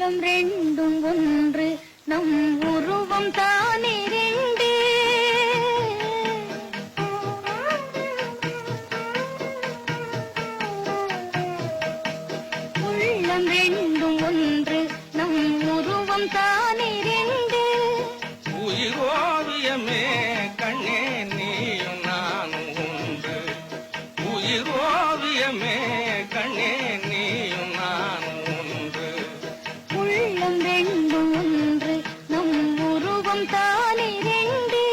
உள்ளம் ரெண்டும் ஒன்று நம் உருவம் தானே ரெண்டு உள்ளம் ரெண்டும் ஒன்று நம் உருவம் தானே ரெண்டு உயிரோவியமே கண்ணே நீயும் நானும் உண்டு உயிரோவியமே கண்ணே நீயும் நானும் உண்டு உள்ளம் ரெண்டும் ஒன்று நம் உருவம் தானே ரெண்டு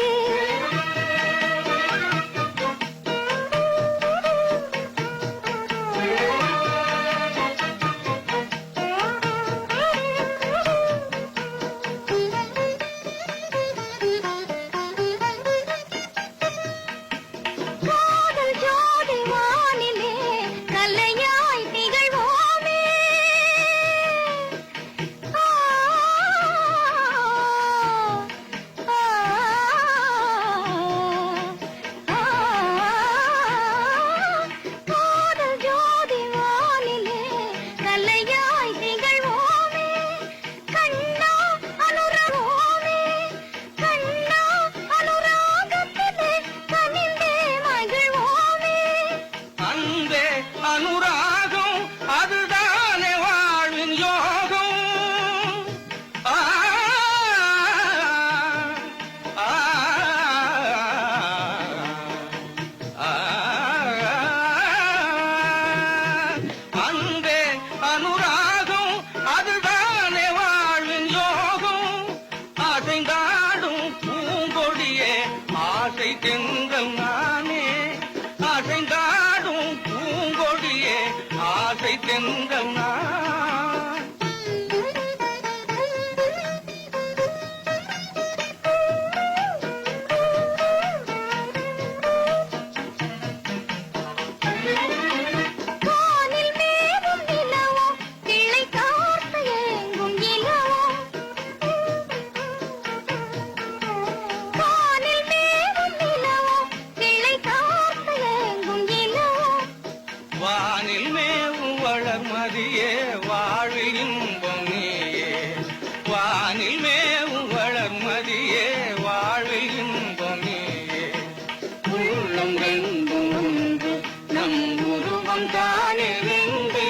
காதல் ஜோதி வானிலே கல்லையாய் திகழ்வோமே காதல் ஜோதி வானிலே கல்லையாய் திகழ்வோமே கண்ணா அனுரவோமே கண்ணா அனுராகத்திலே கனிந்தே மகிழ்வோமே அன்பே அனுராகம் அதுதானே வாழ்வின் யோகம் ஆ, ஆ, ஆ, அன்பே அனுராகம் அதுதானே வாழ்வின் யோகம் அசைந்தாடும் பூங்கொடியே ஆசை தென்றல் நானே அசைந்தாடும் பூங்கொடியே ஆசை தென்றல் நான் வானில் மேவும் நிலவோ கிளை கார்த்து ஏங்கும் இலவோ வானில் மேவும் நிலவோ கிளை கார்த்து ஏங்கும் இலவோ வானில் மேவும் வளர்மதியே வாழ்வில் இன்பம் நீயே வானில் மேவும் வளர்மதியே வாழ்வில் இன்பம் நீயே உள்ளம் ரெண்டும் ஒன்று நம் உருவம் தானே ரெண்டு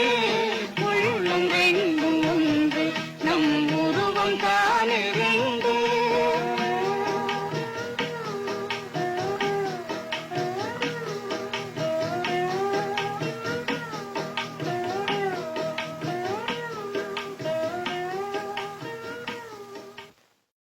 உள்ளம் ரெண்டும் ஒன்று நம் உருவம் தானே